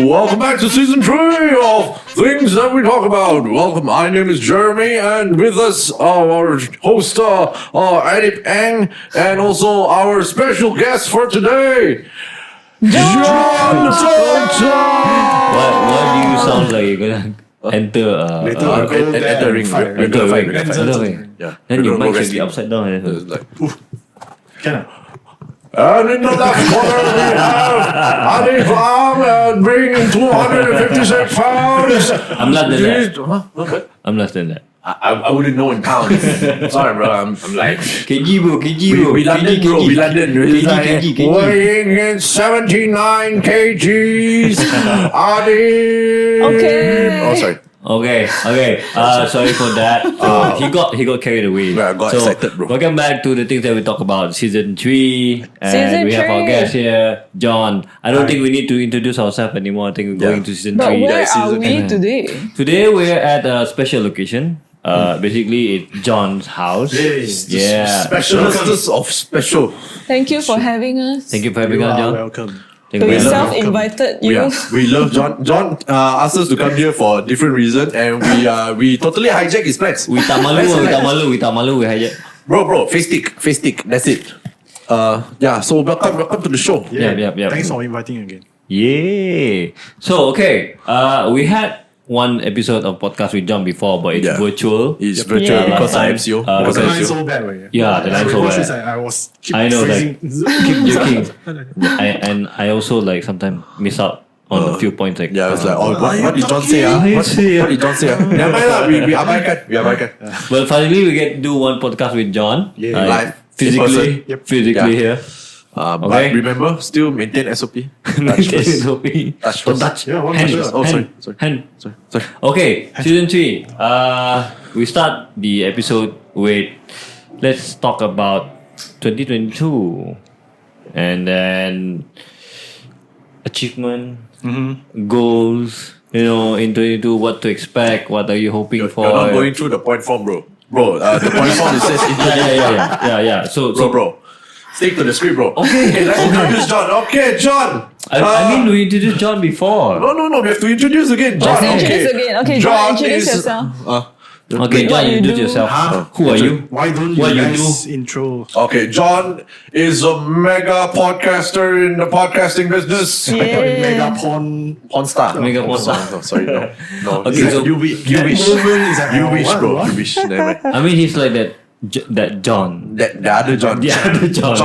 welcome back to season 3 of Things That We Talk About. Welcome, my name is Jeremy, and with us our host, Adip Ang, and also our special guest for today, John. What do you sound like you're gonna enter ring? Yeah. Then your mic should be upside down. And in the left corner we have Adip Ang bringing 256 pounds. I'm less than that. I'm less than that. I wouldn't know in pounds. Sorry, bro. I'm like KG bro. We London, bro. We London. Weighing in 79 kgs. Adip. Okay. Oh, sorry. Okay. Sorry for that. He got carried away. Yeah, I got excited, bro. Welcome back to the Things That We Talk About, season 3. And Season we have our 3. guest here, John. I don't think we need to introduce ourselves anymore. I think we're going to season But 3. where are we today? Today we're at a special location. Basically, it's John's house. Yeah. Specialist of special. Thank you for having us. Thank you for having us, John. Welcome. Thank We you. self-invited you. We love John. John asked us to come here for a different reason, and we totally hijack his plans. We tak malu, we hijack. Bro, face stick. That's it. So welcome to the show. Yeah. Thanks for inviting again. Yay! So we had one episode of podcast with John before, but it's virtual. It's virtual Yeah. because I am CEO. The line so bad, right? Yeah, the line so bad. I was keep I know, freezing. keep joking. I also sometimes miss out on a few points. Yeah, it's like, what did John say? What did John say? Never mind lah, we abaikan. But finally, we get to do one podcast with John. Live. Physically here. But remember, still maintain SOP. Maintain SOP. Don't touch. Yeah, one Hand. touch. Oh, sorry. Hand. Sorry. Okay, season 3. We start the episode with, let's talk about 2022, and then achievement, goals. In 2022, what to expect? What are you hoping for? You're not going through the point form, bro. The point form it says Yeah. So bro. Stick to the script, bro. Okay, let's introduce John. Okay, John. I mean, we introduced John before. No. We have to introduce again. John. Let's introduce again. Okay, John, introduce yourself. Okay, John, What you introduce do? yourself. Who are you? Why don't What you you guys intro? Okay, John is a mega podcaster in the podcasting business. Mega porn Pornstar. Mega pornstar. Oh, sorry, no. Okay, so You wish. You wish, bro. You wish. Never mind. I mean, he's like that John. The other John. The other John.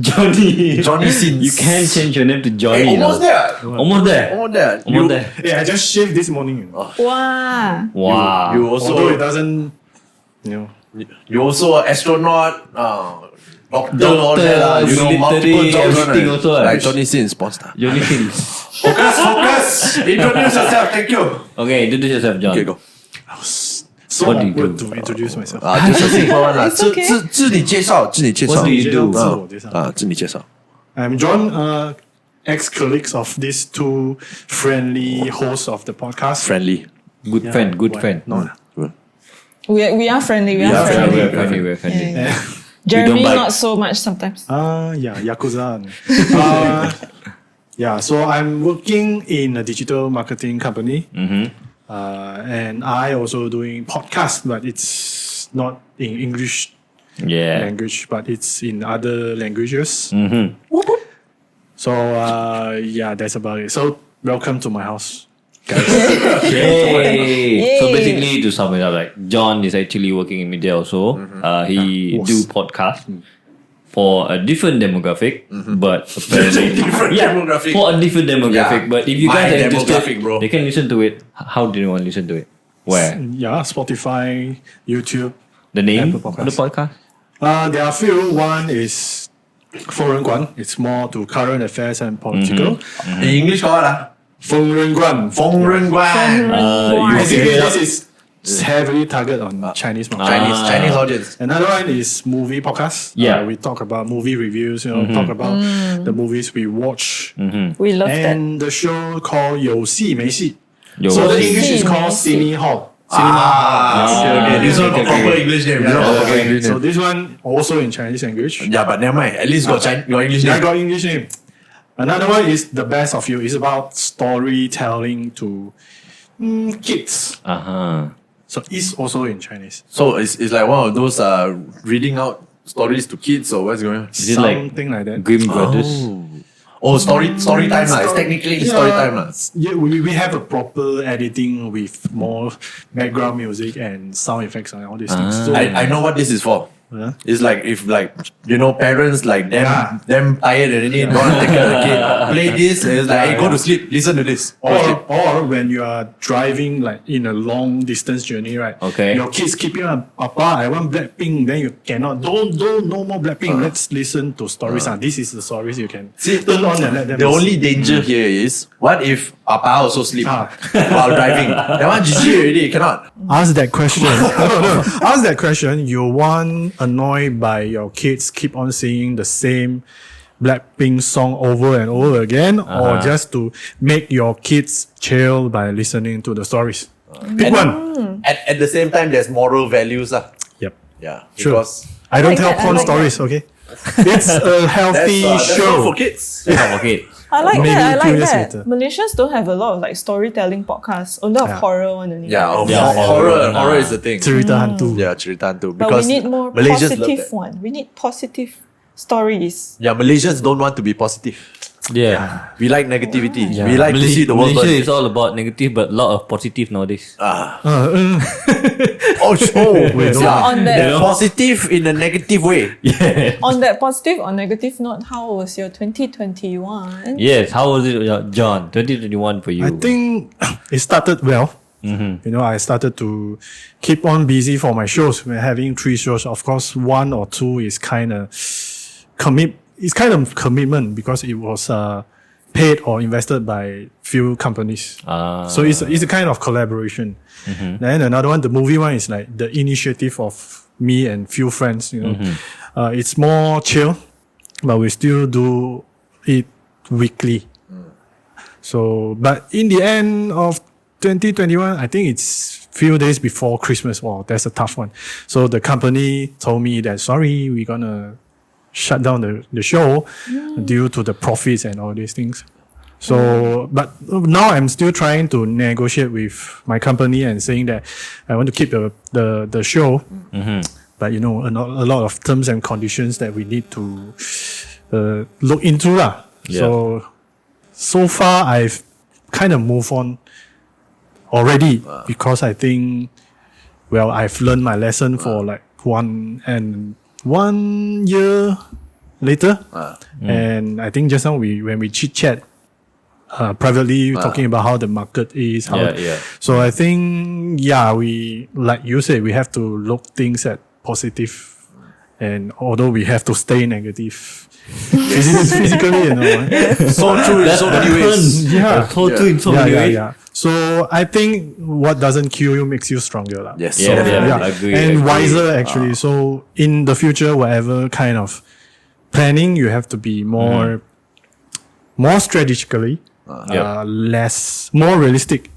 Johnny Sins. You can't change your name to Johnny. Almost there. Almost there. Yeah, I just shaved this morning. Wow. Wow. You Although also it doesn't, you also an astronaut. Doctor, all Doctor, that. Multiple military, jobs. everything also, Like Johnny Sins, Pornstar. Johnny Sins. Focus. Introduce yourself. Thank you. Okay, introduce yourself, John. Okay, go. so What do you awkward do? to introduce myself. Just a simple one lah. It's okay. 自你介绍。 What do you do? 自我介绍. I'm John, ex-colleagues of these two friendly hosts of the podcast. Friendly. Good friend. No, We are friendly. We We're are friendly. friendly. Yeah. Jeremy, bite. not so much sometimes. Yakuza. So I'm working in a digital marketing company. And I also doing podcast, but it's not in English language, but it's in other languages. So that's about it. So welcome to my house, guys. Yay. So basically, to sum it up, like John is actually working in media also. He do podcast for a different demographic, but apparently demographic. for a different demographic. Yeah. But if you guys My are interested, demographic, bro. they can listen to it. How do you want to listen to it? Where? Yeah, Spotify, YouTube. The name Apple of the podcast? There are a few. One is 疯人馆. It's more to current affairs and political. In English, call what? 疯人馆. 疯人馆. You figure it out. This is heavily targeted on Chinese market. Chinese audience. Another one is movie podcast. Yeah. We talk about movie reviews, talk about the movies we watch. We love that. And the show called 有戏没戏. Yo. So the English is called Cine Hall. Okay. This one got proper English name. So this one also in Chinese language. Yeah, but never mind. At least got English I name. got English name. Another one is The Best of You. It's about storytelling to kids. So it's also in Chinese. So it's like one of those reading out stories to kids or what's going on? Is it like Something like that. Grimm Brothers? Oh, story time lah. It's technically story time lah. Yeah, we have a proper editing with more background music and sound effects and all these things. So, I know what this is for. Huh? It's like if parents like them tired already don't want to take care of the kid. Play this and it's like hey, go to sleep, listen to this. or when you are driving like in a long distance journey, right? Okay. Your kids keep you Papa, I want Blackpink, then you cannot. Don't no more Blackpink. Let's listen to stories. This is the stories you can turn on and let them. The listen. only danger here is what if Papa also sleep while driving? That one GG already cannot. Ask that question. no. Ask that question. You want annoyed by your kids keep on singing the same Blackpink song over and over again, or just to make your kids chill by listening to the stories? Pick one. At the same time, there's moral values. Yep. Yeah. Sure. Because I don't like tell that, I porn like stories, okay? It's a healthy that's not show. for kids. Okay. I like Maybe that. a I few like years that. later. Malaysians don't have a lot of like storytelling podcasts. Only of horror one only. Horror is the thing. Cerita hantu. Yeah, cerita hantu. But Because we need more Malaysians love positive that. one. We need positive stories. Yeah, Malaysians don't want to be positive. Yeah. We like negativity. We like to see the world Malaysia burn. is all about negative, but a lot of positive nowadays. Wait, So on that Positive in a negative way. Yeah. on that positive or negative note, how was your 2021? Yes. How was it, John? 2021 for you? I think it started well. You know, I started to keep on busy for my shows. We're having 3 shows. Of course, 1 or 2 is kind of It's kind of commitment because it was paid or invested by few companies. So it's a kind of collaboration. Then another one, the movie one, is like the initiative of me and few friends. You know, it's more chill, but we still do it weekly. So, but in the end of 2021, I think it's few days before Christmas. Wow, that's a tough one. So the company told me that, sorry, we're gonna shut down the show due to the profits and all these things. So, but now I'm still trying to negotiate with my company and saying that I want to keep the show. But you know, a lot of terms and conditions that we need to look into lah. Yeah. So far I've kind of moved on already because I think, well, I've learned my lesson for like 1 year later. And I think just now when we chit chat privately talking about how the market is. So I think, we, like you said, we have to look things at positive, and although we have to stay negative physically, you know. So true in so many ways. So true in so many ways. So I think what doesn't kill you makes you stronger lah. Yes. I agree. And I agree. wiser actually. So in the future, whatever kind of planning, you have to be more strategically, more realistic.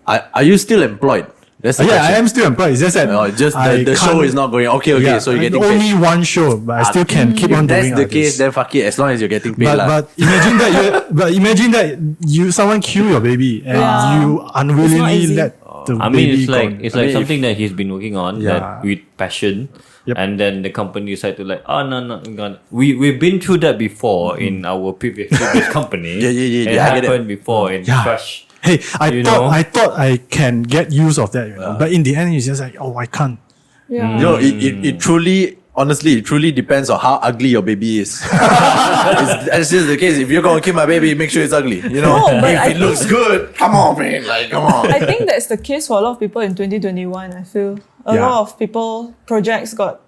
Are you still employed? That's the I question. am still employed. It's just that the show is not going. Okay, so you're getting only paid. one show, but I still can keep on If that's doing the others. case, then fuck it. As long as you're getting paid, But imagine that someone kill your baby and you unwillingly easy. let the I baby mean, gone. it's like something that he's been working on that with passion, and then the company decided to like, no, we've been through that before in our previous company. It happened before in Crush. Hey, I thought I can get use of that, you know. But in the end, it's just like, I can't. Yeah. You know, it truly, honestly, it truly depends on how ugly your baby is. That's just the case. If you're gonna kill my baby, make sure it's ugly. You know, No, but if I it looks good, come on, man. Like, come on. I think that's the case for a lot of people in 2021. I feel a lot of projects got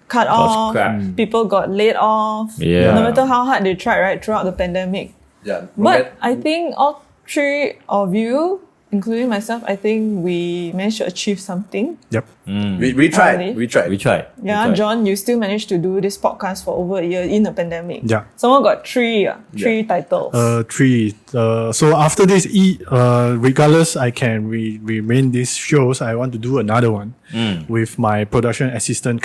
cut off. scrapped. People got laid off. Yeah. No matter how hard they tried, right, throughout the pandemic. Yeah. But I think all 3 of you, including myself, I think we managed to achieve something. Yep. we tried. Really? We tried. We tried. Yeah, John, you still managed to do this podcast for over a year in a pandemic. Yeah. Someone got 3 titles. 3. So after this, regardless, I can remain these shows. I want to do another one with my production assistant,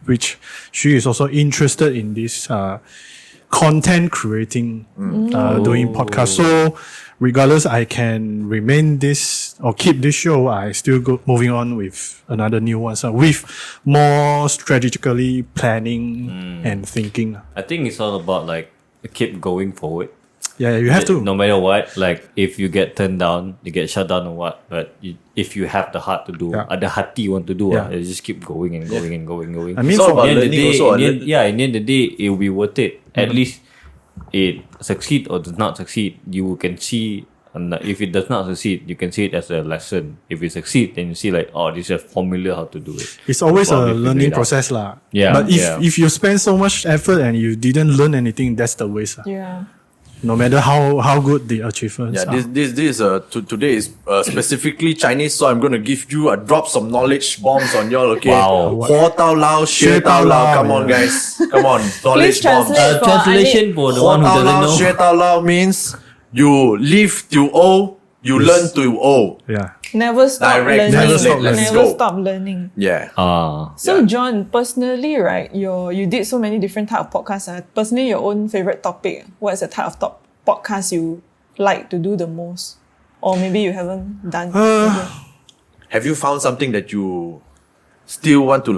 which she is also interested in this content creating, doing podcasts. So regardless, I can remain this or keep this show. I still go moving on with another new one. So with more strategically planning and thinking. I think it's all about like keep going forward. Yeah, you have to. No matter what, like if you get turned down, you get shut down or what. But if you have the heart to do, the hati you want to do, you just keep going and going and going and going. I mean, It's all about in the end of the learning day, also. in the end of the day, it will be worth it. At least it succeed or does not succeed. You can see, and if it does not succeed, you can see it as a lesson. If it succeed, then you see like, oh, this is a formula how to do it. It's always a Probably figure learning it out. process lah. Yeah, But yeah. if you spend so much effort and you didn't learn anything, that's the waste lah. Yeah. No matter how good the achievements Yeah, are. this today is specifically Chinese, so I'm gonna give you a drop some knowledge bombs on y'all. Okay, Wow. Ho tao lao, xue tao lao. Come on, guys, come on, knowledge Please bombs. translate. For Translation for the Ho one who tao doesn't lao, know. xue tao lao means you live to owe, you learn to owe. Yeah. Never stop Direct learning. translate, let's Never go. stop learning. Yeah. So John, personally, right, you did so many different type of podcasts. Personally, your own favorite topic. What is the type of podcast you like to do the most? Or maybe you haven't done. Have you found something that you still want to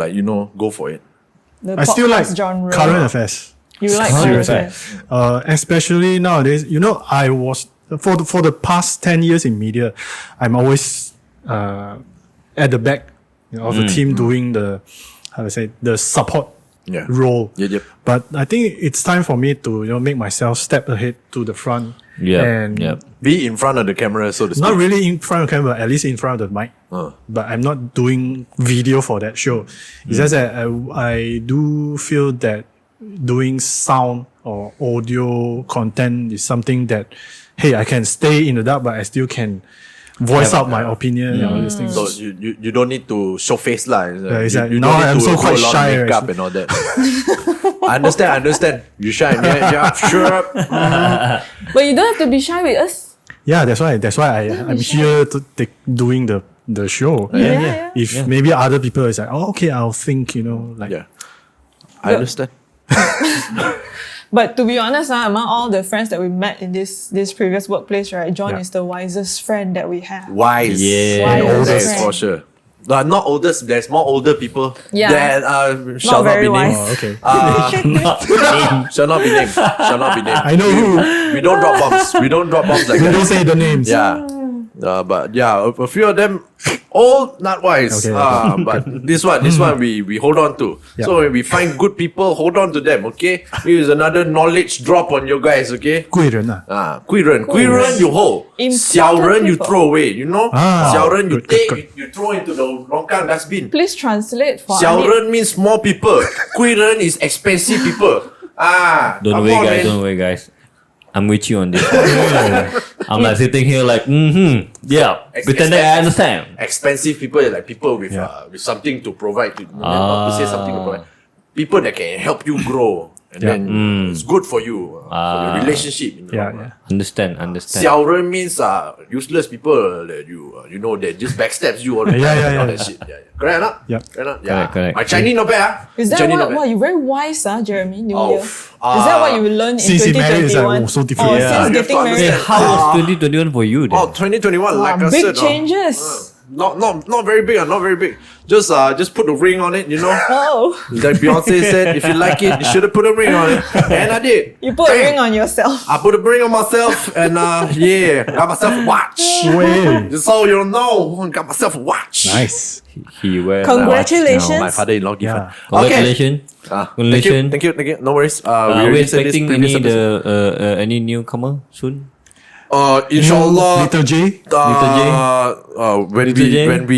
go for it? The I still like podcast genre. current affairs. You like current Seriously. affairs. Especially nowadays, I was for the past 10 years in media, I'm always at the back of the team doing the the support role. Yep. But I think it's time for me to make myself step ahead to the front. And Be in front of the camera, so to speak. not really in front of the camera, at least in front of the mic. But I'm not doing video for that show. It's just that I do feel that doing sound or audio content is something that, hey, I can stay in the dark, but I still can voice out my opinion and all these things. So you don't need to show face lah. it's You like, don't now need I'm to so put quite a lot of shy, makeup right? and all that. I understand. You shy, yeah, sure. But you don't have to be shy with us. Yeah, that's why I'm here to doing the show. Yeah. If maybe other people is like, oh, okay, I'll think, Yeah, I understand. But to be honest, among all the friends that we met in this previous workplace, right, John is the wisest friend that we have. Wise, Yeah. Wisest that is friend. for sure. Not oldest. There's more older people Yeah. that shall not very be named. wise. okay. Shall not be named. Shall not be named. I know who. We don't drop bombs. We don't drop bombs like We that. don't say the names. Yeah. But yeah, a few of them all not wise. Okay. But this one we hold on to. Yeah. So when we find good people, hold on to them. Okay. Here is another knowledge drop on you guys. Okay. 贵人啊. 贵人 you hold. Important 小人 you people. throw away. You know. 小人 you good, take. good. You throw into the longkang dustbin. Please translate for 小 Anip. 人 means more people. 贵人 is expensive people. Don't come worry, on, guys. man. Don't worry, guys. I'm with you on this. I'm like sitting here like, yeah, pretending I understand. Expensive people is like people with something to provide to not to say something to provide. People that can help you grow and then it's good for you for your relationship. Yeah. Understand. 小人 means useless people that you know that just backstabs you all the time. Yeah. All that shit. Yeah. Correct or not? Yep. Correct or not? Yeah. Correct. My Chinese not bad. Is that Chinese what? not bad. Wow, you're very wise, Jeremy. New Oh, Year. Is that what you will learn in Since he married, it's like, 2021? oh, so different. Or Yeah. since You have getting to married? Hey, understand. how was 2021 for you then? Oh, 2021, like I Big said. changes. Not very big, not very big. Just put a ring on it, you know. Oh, Like Beyonce said, if you like it, you should have put a ring on it. And I did. you put a Bam. ring on yourself. I put a ring on myself and got myself a watch. Way. Just so you know, got myself a watch. Nice. He wears Congratulations. My father-in-law gave Yeah. her. Congratulations. Thank you. No worries. Are we already said this expecting previous episode. any newcomer soon? Inshallah. Little J.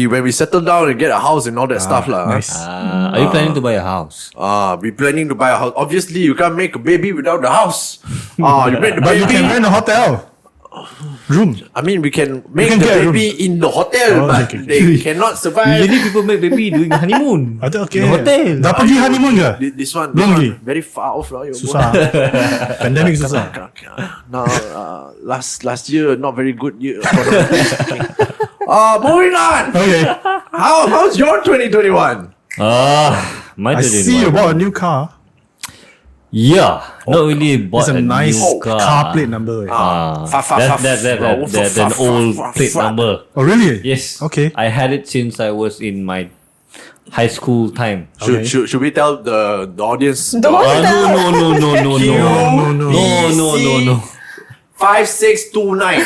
When we settle down and get a house and all that stuff lah. Nice. Are you planning to buy a house? We planning to buy a house. Obviously, you can't make a baby without the house. You make the But you can baby. rent a hotel. Room. I mean, we can make can the get a baby in the hotel, Oh, but okay. they cannot survive. Usually people make baby during honeymoon. Ada okay. The hotel. Dah pergi honeymoon ke? This one Lonely. very far off lah. Susah. Pandemic susah. Now, last year not very good year. Moving on. Okay. How's your 2021? My I see you bought a new car. Yeah, not really bought It's a nice new car plate number. That's an old plate number. Oh, really? Yes. Okay. I had it since I was in my high school time. Okay. Should we tell the audience? Don't tell. No. 5629.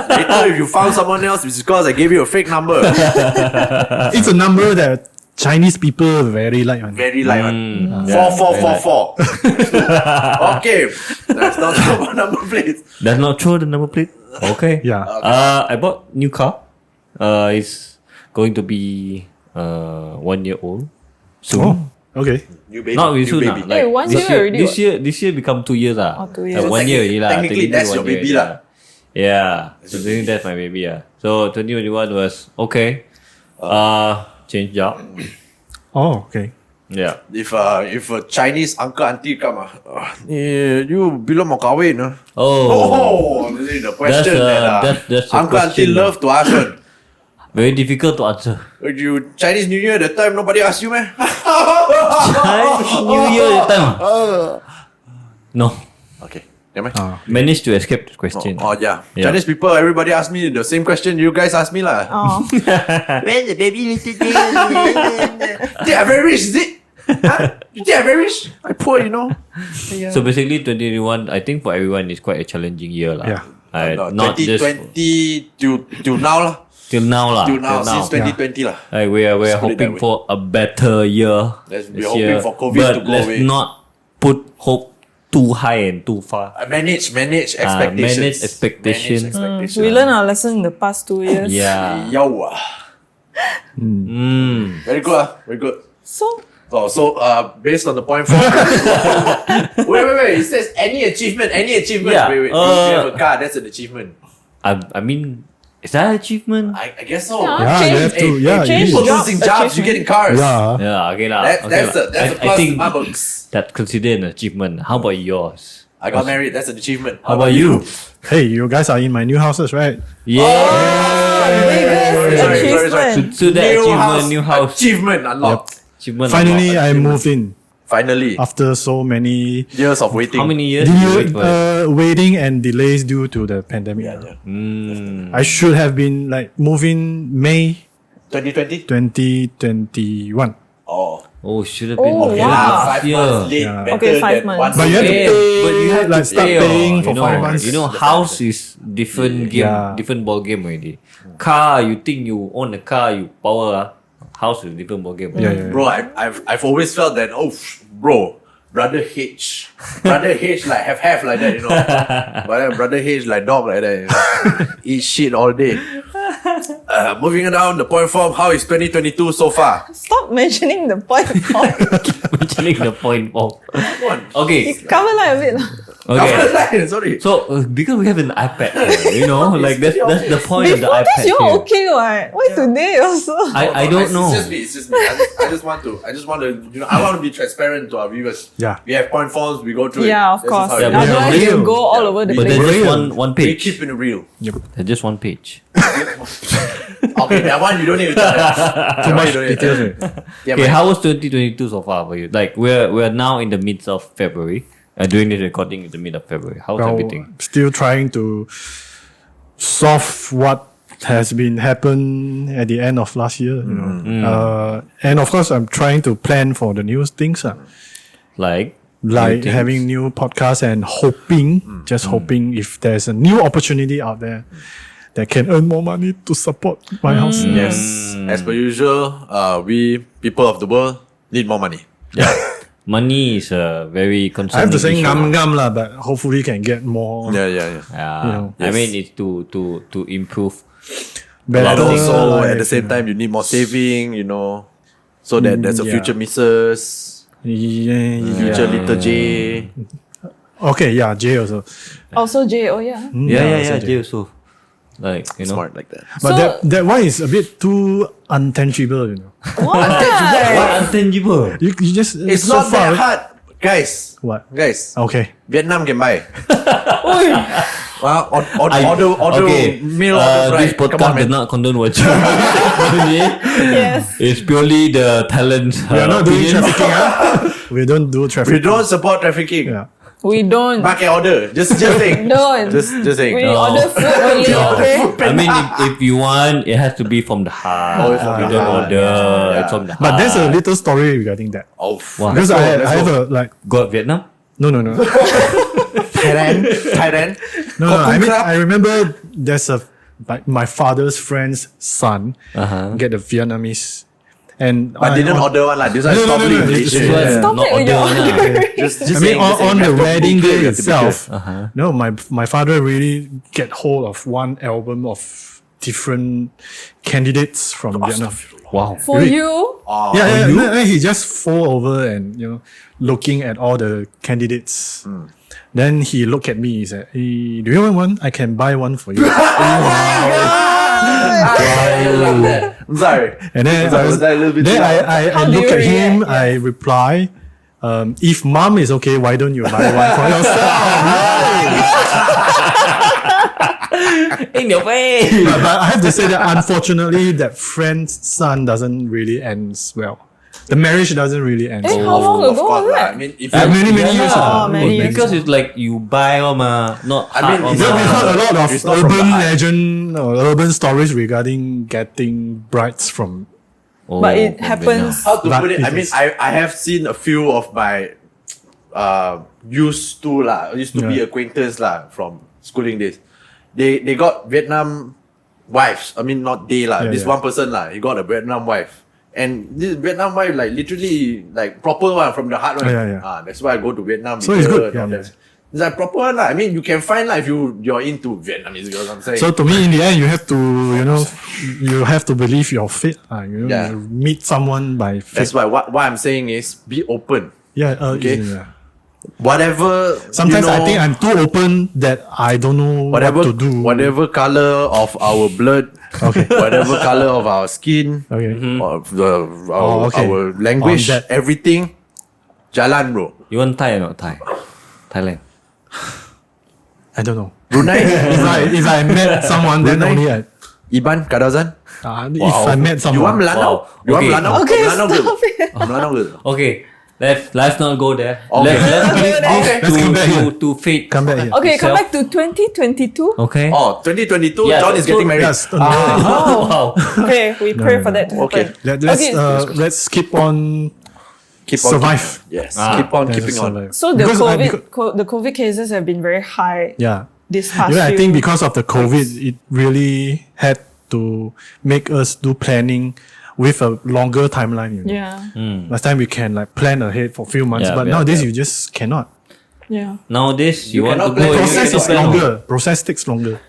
Later, if you found someone else, it's because I gave you a fake number. It's a number that Chinese people very like. Very light one. 4444. Okay. That's not about number plates. That's not true. The number plate. Okay. Yeah. I bought new car. It's going to be 1 year old soon. Oh, okay. New baby. Not really new soon. baby. Like Hey, 1 this year already, This year become 2 years. Oh, 2 years. 1 year already. Technically, that's your 1 year baby already. Yeah. So that's my baby. So 2021 was okay. Change job. Oh, okay. Yeah. If a Chinese uncle auntie come, you belum mau kahwin. Oh. This is the question that's a uncle auntie question. love to ask one. Very difficult to answer. You Chinese New Year that time nobody ask you, man. New Year that time. No. Okay, never mind. Managed to escape the question. Oh yeah. Yeah. Chinese people, everybody ask me the same question you guys ask me lah. Oh. When the baby little day? Think I very rich, is it? Huh? You think I very rich? I poor, you know. So basically 2021, I think for everyone is quite a challenging year lah. Yeah. Not just 2020 till now lah. till now lah. Till now, since 2020 lah. Like we're Let's put it hoping that way. for a better year. We're this hoping year. for COVID but to go let's away. not put hope too high and too far. Manage expectations. Manage expectation. Manage expectations. We learned our lesson in the past 2 years. Yeah. Yawa. Very good. Very good. So, So based on the point form. wait. It says any achievement. Yeah, Wait. If you have a car, that's an achievement. I mean, is that an achievement? I guess so. Yeah, Yeah, you have to. Yeah, change People jobs, losing jobs, you getting cars. yeah. Yeah, okay lah. That's a I plus think to my books. that's considered an achievement. How about yours? I got married. That's an achievement. How about you? Hey, you guys are in my new houses, right? Yeah. biggest Sorry. achievement. So that achievement, new house. Achievement unlocked. Achievement Finally, unlocked. I moved in Finally, after so many years of waiting. How many years? did you wait for it? waiting and delays due to the pandemic. I should have been like moving May 2020? 2021. Oh, should have been Oh, okay wow. last 5 year. months late. Yeah. Better Okay, 5 than months. once But you have to Yeah, pay, but you have like to start pay, paying for you know, 5 months. You know, house is different game, Yeah. different ball game already. Car, you think you own a car, you power. House is different ball game. Yeah. Bro, I've always felt that, bro, brother H like have like that, you know. But then brother H like dog like that, you know. Eat shit all day. Moving down the point form, how is 2022 so far? Stop mentioning the point. Mentioning the point of. Come on. Okay. Cover like a bit. Okay. Sorry. So because we have an iPad, here, you know, like that's the point of the Before iPad. this, you're here. okay, what? Why today also? I don't know. It's just me. I just want to, you know, I want to be transparent to our viewers. Yeah. We have point forms, we go through it. Yeah, of This is course. how it Yeah, is. but Otherwise, real. you go all over the But place. there's just Real. one We page. keep it real. There's just one page. Okay, that one you don't need to tell that. Too much You don't need to details. tell right? that. Yeah, Okay, but- how was 2022 so far for you? Like we're now in the midst of February. Doing this recording in the mid of February. How's Well, everything? still trying to solve what has been happened at the end of last year. You know, and of course, I'm trying to plan for the new things. Like Like new things? having new podcasts and hoping, just hoping if there's a new opportunity out there that can earn more money to support my house. Yes, as per usual, we people of the world need more money. money is a very I concerning have to say issue. ngam lah, but hopefully can get more Yeah. Yeah, You know. I mean it's to improve. better. But also life, at the same time, you need more saving, you know, so that there's a yeah. future missus, future little J. Okay, yeah, Jay also. Also, J. Oh, yeah. Yeah, Jay also. Like you know, Smart like that. But So- that one is a bit too untangible, you know. Why? what intangible? You just It's so not far. that hard, guys. What? Guys, Okay. Vietnam can buy. Well, order meal orders, right? This Come on, podcast man. does not condone watching. Yes. It's purely the talent. We are not doing trafficking, huh? We don't do traffic. We don't support trafficking. Yeah. We don't. Back and order. Just saying. Don't. Just saying. We No. order food only, okay? I mean, if you want, it has to be from the heart. Oh, it's from you the don't heart. order. Yeah. It's from the heart. But there's a little story regarding that. Oh, Wow. Because I have a like Go Vietnam? no. Thailand. No, I mean, Club. I remember there's a like my father's friend's son get a Vietnamese, and But didn't order one like this one is No, no, probably no, Malaysia. it's- Yeah. Stop Not it with your order lah. order. Just I mean, saying, just saying. on You the have to be wedding clear, day you have to be clear. itself, no, my father really get hold of one album of different candidates from Vietnam. Wow. For Really? you, Yeah, no, he just fall over and looking at all the candidates. Then he looked at me. He said, hey, "Do you want one? I can buy one for you." I love that. I'm sorry. And then Was that a little bit then too loud? I How do look you at him. react? I reply, "If mom is okay, why don't you buy one for yourself?" In your way. But I have to say that unfortunately, that friend's son doesn't really end well. The marriage doesn't really end. how long Of ago course was lah. that? I mean, if Many years Oh, ago. many years. Because it's like you buy not I mean, hard it's or not- We heard a lot of It's not from urban the heart. legend or urban stories regarding getting brides from. But it happens. how to But put it? I it mean, is- I have seen a few of my used to be Yeah. acquaintance from schooling days. They got Vietnam wives. I mean, not they Yeah, this yeah. one person he got a Vietnam wife. And this Vietnam wife, literally, proper one from the heart one. Yeah. That's why I go to Vietnam. So with it's her good, and all yeah, that. It's like proper one. I mean, you can find if you're into Vietnamese girls. I'm saying. So to me, in the end, you have to you have to believe your fate. Yeah. You meet someone by fate. that's why what I'm saying is be open. Yeah. Okay. Yeah. Whatever. Sometimes you I know, think I'm too open that I don't know whatever what to do. whatever color of our blood, Okay. whatever color of our skin, Okay. of Oh, okay. our language, On that. everything, jalan bro. You want Thai or not Thai? Thailand. I don't know. Brunei, If I met someone, then Brunei? only Iban, Kadazan. if I met You want someone. Melanau? Wow. You want Okay. Melanau? Okay, Melanau girl. stop it. Melanau girl. Okay. Let's not go there. Okay. Let's leave Okay. this Let's come back here. to fate. Come back here. Okay, come Itself. back to 2022. Okay. Oh, 2022, Yeah, John is so- getting married. Yes. Wow. Okay, we pray for that to Okay. happen. Let's keep on. Keep on Survive. keeping- Yes, Ah. keep on Let's keeping on. survive. So the Because the COVID cases have been very high Yeah. this past I few. think because of the COVID, it really had to make us do planning with a longer timeline. Yeah, Last time we can plan ahead for a few months, Yeah, but yeah, nowadays yeah. you just cannot. yeah. Nowadays, you want to cannot go plan anywhere, Process you is plan now. longer. Process takes longer.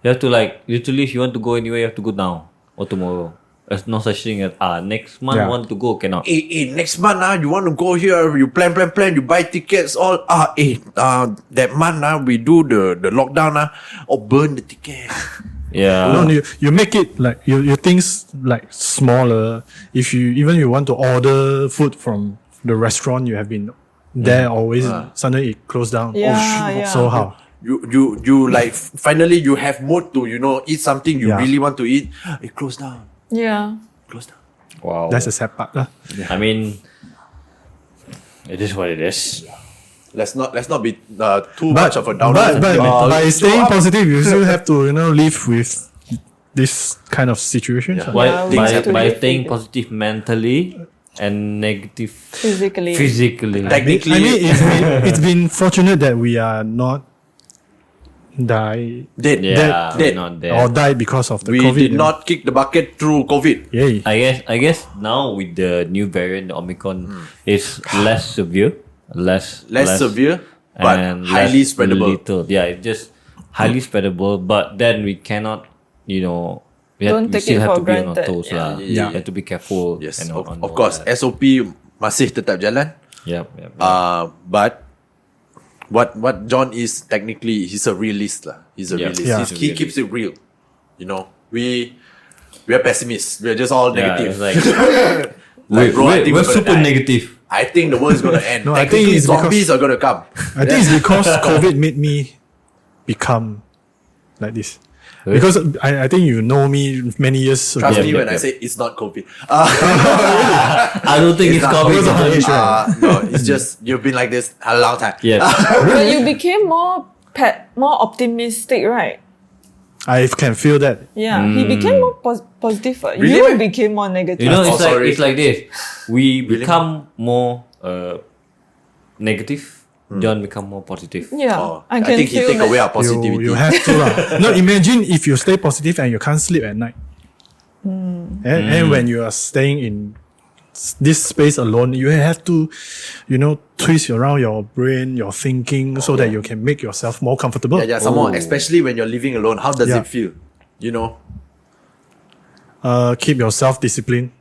You have to literally, if you want to go anywhere, you have to go now or tomorrow. There's no such thing as next month Yeah. want to go cannot. Next month you want to go here, you plan, you buy tickets, all that month we do the lockdown burn the ticket. Yeah. No, you make it you things smaller. If you want to order food from the restaurant you have been there always, suddenly it closed down. Yeah, yeah. So how? You finally you have mood to eat something you Yeah. really want to eat. It closed down. Yeah. Closed down. Wow. That's the sad part. I mean, it is what it is. Let's not be too much of a downer. But by so staying up. positive, you still have to live with this kind of situation. Yeah. Why, Yeah, we by have to by live staying with it. positive mentally and negative Physically. physically. Technically, I mean, it's been fortunate that we are not dead. yeah, dead. not there. or died because of the We COVID. did not kick the bucket through COVID. Yay. I guess now with the new variant, the Omicron, it's less severe, less Severe, but and highly less spreadable. Lethal. Yeah, it's just highly spreadable. But then we cannot, we Don't take still it have for to be on our granted. toes. Yeah, lah. yeah. You have to be careful. Yes, and of all course. that. SOP masih tetap jalan. Yep. But what John is technically, he's a realist lah. He's a Yeah. realist. Yeah. He keeps it real. We are pessimists. We are just all negative. Yeah, it's Like, bro, I think we're we're gonna super die. negative. I think the world is gonna end. No, I think Technically, it's because- zombies are gonna come. I think it's because COVID made me become like this. Because I think you know me many years ago. Trust me when I say it's not COVID. I don't think it's COVID. Because of my age, right? No, it's just you've been like this a long time. Yes. But you became more optimistic, right? I can feel that. Yeah, he became more positive. Really? You became more negative. You know, it's sorry. it's like this. We become more negative. John become more positive. Yeah, Oh, I I can think he feel take that. away our positivity. You have to lah. No, imagine if you stay positive and you can't sleep at night. And when you are staying in this space alone, you have to, twist around your brain, your thinking, so that you can make yourself more comfortable. Yeah, some more, especially when you're living alone. How does Yeah. it feel? You know? Keep yourself disciplined,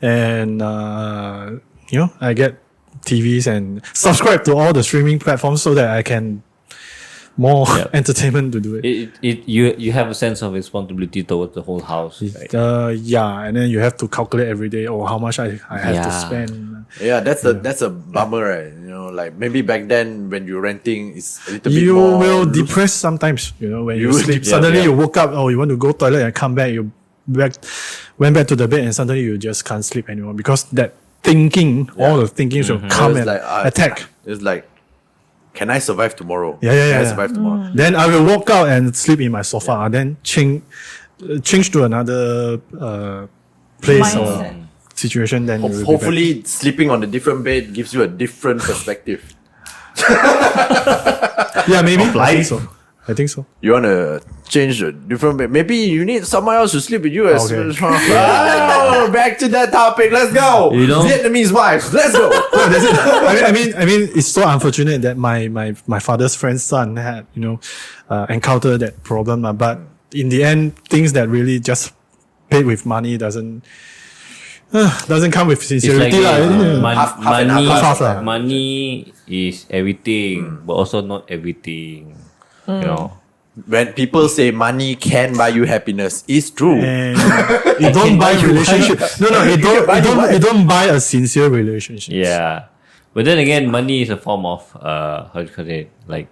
and I get TVs and subscribe to all the streaming platforms so that I can more entertainment to do it. You have a sense of responsibility towards the whole house. Right? And then you have to calculate every day, how much I have to spend. Yeah, that's a bummer, right? Like maybe back then when you're renting, it's a little bit You more. will depress sometimes, when you will sleep. depress, Suddenly yeah. you woke up, you want to go toilet and come back, went back to the bed and suddenly you just can't sleep anymore because that thinking, all the thinkings will come It's and like, attack. It's like, can I survive tomorrow? Yeah. Can I survive tomorrow? Then I will walk out and sleep in my sofa. Then change to another place Mindset. or situation. Then you will be Hopefully, sleeping on a different bed gives you a different perspective. back. Yeah, maybe. I think so. You want to change a different bed. Maybe you need someone else to sleep with you. Okay. Oh, back to that topic. Let's go. Vietnamese wives. Let's go. No, that's it. I mean, it's so unfortunate that my father's friend's son had encountered that problem. But in the end, things that really just paid with money doesn't come with sincerity. Half and half. Money is everything, but also not everything. When people say money can buy you happiness, it's true. And it don't buy relationship. It don't buy a sincere relationship. Yeah, but then again, money is a form of how do you call it, like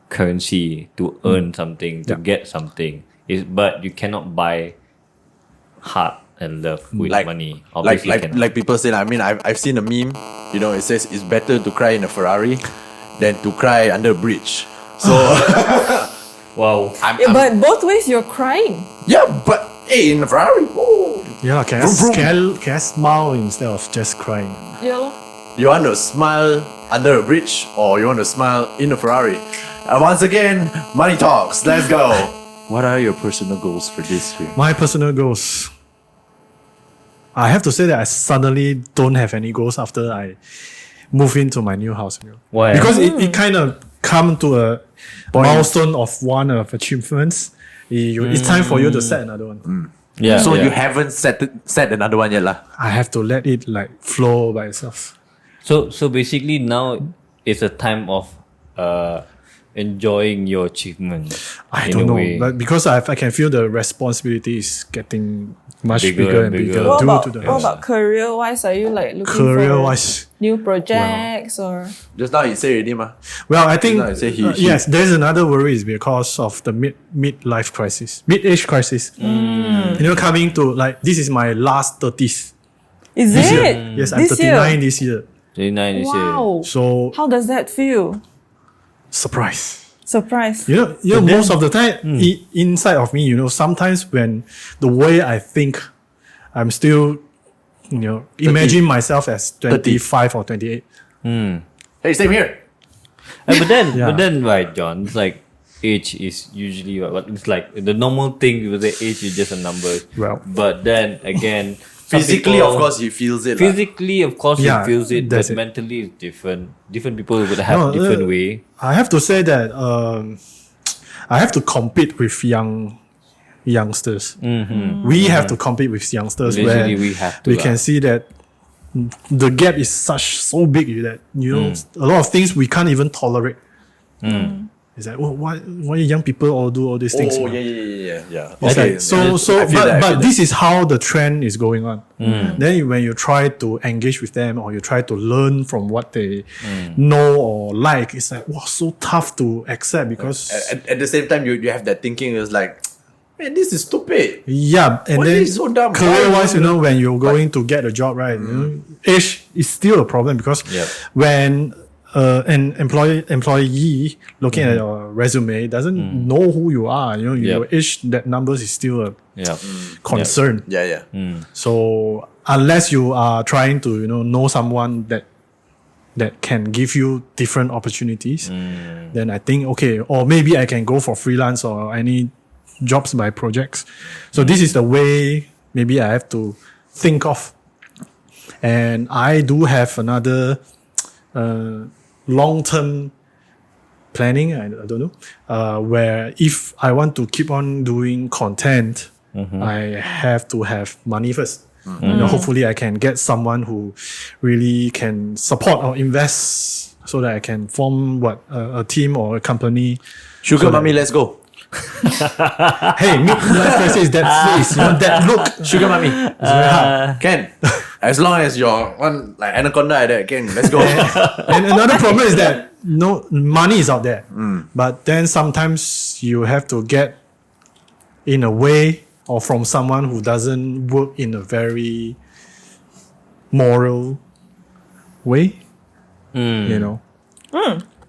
currency to earn something, to get something. But you cannot buy heart and love with money. Obviously, like people say. I mean, I've seen a meme. It says it's better to cry in a Ferrari than to cry under a bridge. So, wow. But both ways you're crying. Yeah, but hey, in a Ferrari, oh, Yeah, can I smile instead of just crying? Yeah, lor. you want to smile under a bridge or you want to smile in a Ferrari? Once again, money talks. Let's go. What are your personal goals for this year? My personal goals. I have to say that I suddenly don't have any goals after I move into my new house. Why? Because it kind of come to a milestone of one of achievements. It's time for you to set another one. Yeah. So you haven't set another one yet, lah. I have to let it flow by itself. So basically now it's a time of enjoying your achievement. I in don't a know, way. but because I can feel the responsibility is getting much Bigger bigger and and bigger. bigger. What due to about, the career wise? Are you looking career-wise. for new projects or? Just now you say already, ma. Well, I think No, I say he. yes, there's another worry is because of the mid-life crisis, mid-age crisis. Coming to this is my last 30s. Is This it? year. Yes, I'm This 39 year? this year. 29 this year. Wow. So How does that feel? surprise. Surprise. Most of the time inside of me, sometimes when the way I think, I'm still, imagine myself as 25 or 28. Hey, same here. But then, Yeah. right, John, it's like age is usually what it's like the normal thing with the age is just a number. Well. But then again, some Physically, people- of course, he feels it. lah. Physically, of course, Yeah, he feels it, but that's it. mentally it's different. Different people would have No, different way. I have to say that I have to compete with youngsters. We have to compete with youngsters where Eventually we have to we lah. can see that the gap is so big that a lot of things we can't even tolerate. It's like, why young people all do all these things? Oh, man? yeah. It's Okay, like, so I feel that, I feel but that. this is how the trend is going on. Then when you try to engage with them or you try to learn from what they know or like, it's like, so tough to accept because At the same time, you have that thinking. It's like, man, this is stupid. Yeah, and Why then is it so dumb? career-wise, when you're going to get a job, right, age is still a problem because Yep. when an employee looking at your resume doesn't know who you are, your age, that numbers is still a Yeah. concern. Yeah. So unless you are trying to know someone that can give you different opportunities, then I think okay, or maybe I can go for freelance or any jobs by projects. So this is the way maybe I have to think of. And I do have another long-term planning, I don't know, where if I want to keep on doing content, I have to have money first. Hopefully I can get someone who really can support or invest so that I can form a team or a company. Sugar mommy, let's go. Hey, midlife crisis, that face, that look. Sugar mommy. It's very hard. Can. As long as you're one like anaconda like that, can. Let's go. And another problem is that no money is out there. But then sometimes you have to get in a way or from someone who doesn't work in a very moral way.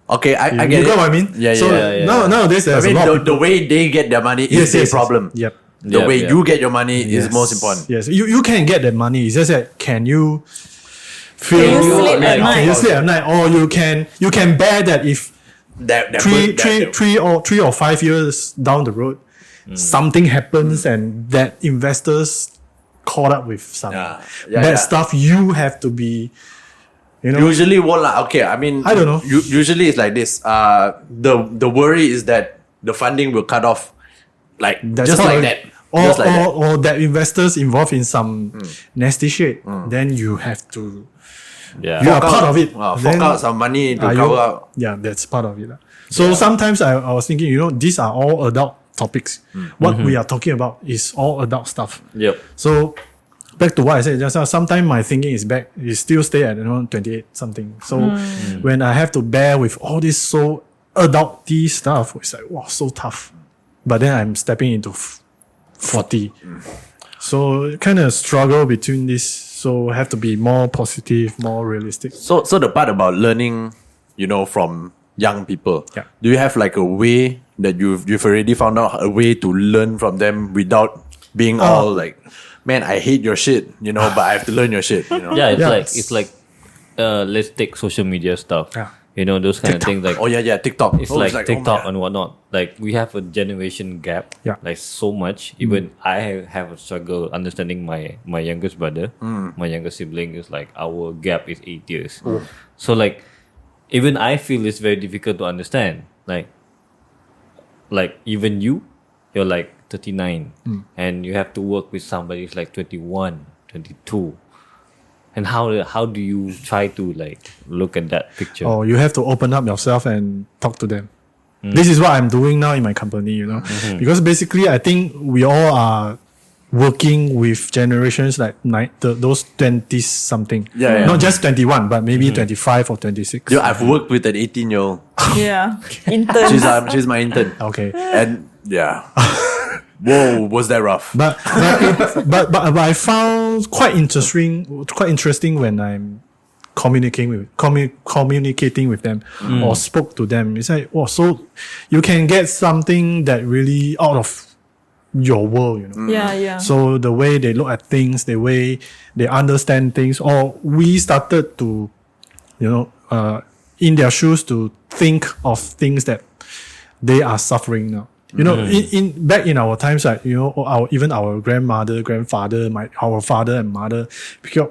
Okay, I You get it. get what I mean? Yeah, so yeah. Nowadays I there's mean, a lot of the way they get their money is their problem. Yep. The Yeah, way yeah. you get your money is most important. Yes, you can get that money. It's just that can you feel? Can you sleep at night? Can you sleep at night? Or you can bear that if That three or 5 years down the road, something happens and that investors caught up with some bad stuff. You have to be, Usually won't like, okay, I mean, I don't know. Usually it's like this. The worry is that the funding will cut off, like That's just like how- that. Or, Just like that. or that investors involved in some nasty shit. Then you have to. Yeah. You are part of it. Fork Then out some money to are you- cover up. Yeah, that's part of it. So sometimes I was thinking, these are all adult topics. What we are talking about is all adult stuff. Yep. So back to what I said just now, sometimes my thinking is still stay at 28 something. So when I have to bear with all this so adulty stuff, it's like wow, so tough. But then I'm stepping into 40. So kind of struggle between this. So have to be more positive, more realistic. So the part about learning, from young people. Yeah. Do you have like a way that you've already found out a way to learn from them without being all like, man, I hate your shit, but I have to learn your shit. Yeah, Yeah. it's like let's take social media stuff. Yeah. Those kind of things like Oh yeah, TikTok. it's Oh, like oh my TikTok God. and whatnot. Like we have a generation gap. Yeah. Like so much. Even I have a struggle understanding my youngest brother. My younger sibling is like our gap is 8 years. So like even I feel it's very difficult to understand. Like even you're like 39 and you have to work with somebody who's like 21, 22. And how do you try to like look at that picture? Or you have to open up yourself and talk to them. This is what I'm doing now in my company, because basically I think we all are working with generations like those 20s something. Yeah. Not just 21, but maybe 25 or 26. Yo, I've worked with an 18-year-old. Yeah. Interns. She's my intern. Okay. And yeah. Whoa, was that rough? But I found quite interesting when I'm communicating with them or spoke to them. It's like, so you can get something that really out of your world, Yeah. So the way they look at things, the way they understand things, or we started to, in their shoes to think of things that they are suffering now. In back in our times, like even our grandmother, grandfather, our father and mother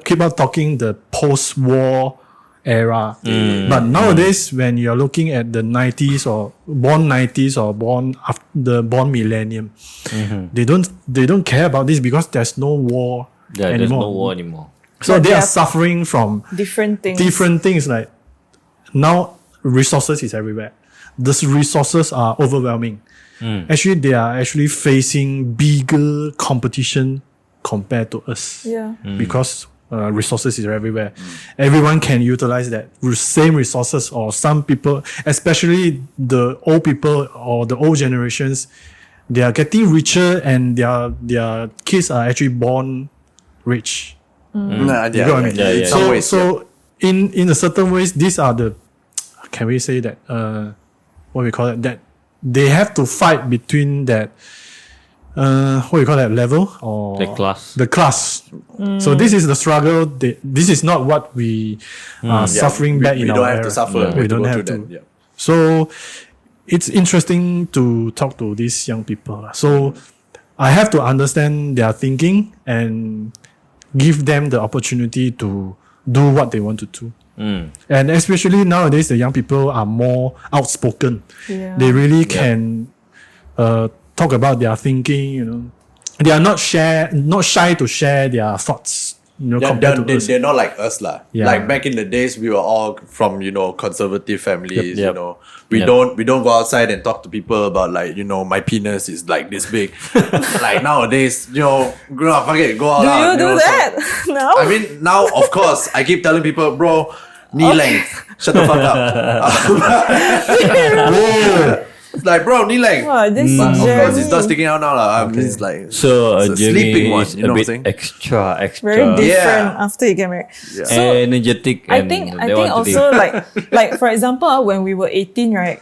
keep on talking the post-war era. But nowadays, when you're looking at the 90s or born 90s or born after the born millennium, they don't care about this because there's no war anymore. There's no war anymore. So But they they are are suffering from Different things. different things. Like now, resources is everywhere. The resources are overwhelming. Actually, they are actually facing bigger competition compared to us. Yeah. Because resources is everywhere. Everyone can utilize that same resources, or some people, especially the old people or the old generations, they are getting richer and their kids are actually born rich. Nah, You know what I mean? in some ways. So in a certain ways, these are the, can we say that, what we call it, that they have to fight between that, what we call that, level or The class. So this is the struggle. This is not what we are suffering back in we our don't have era. to suffer. Yeah, we don't have to. That. Yeah. So it's interesting to talk to these young people. So I have to understand their thinking and give them the opportunity to do what they want to do. And especially nowadays, the young people are more outspoken. Yeah. They really can talk about their thinking. You know, they are not shy to share their thoughts. You know, compared to us. They're not like us lah. Yeah. Like back in the days, we were all from conservative families. Yep. We don't go outside and talk to people about like my penis is like this big. Like nowadays, grow up, fuck it, go out. Do lah, you do that? No. I mean, now of course, I keep telling people, bro, knee length, shut the fuck up. It's like, bro, knee length. Wow, this But of course, Jeremy. it's not sticking out now lah. I mean, it's like So it's a sleeping one. is You know a what I'm bit saying? extra. Very different Yeah. after you get married. Yeah. So energetic. I and think they want to also live. like for example, when we were 18, right?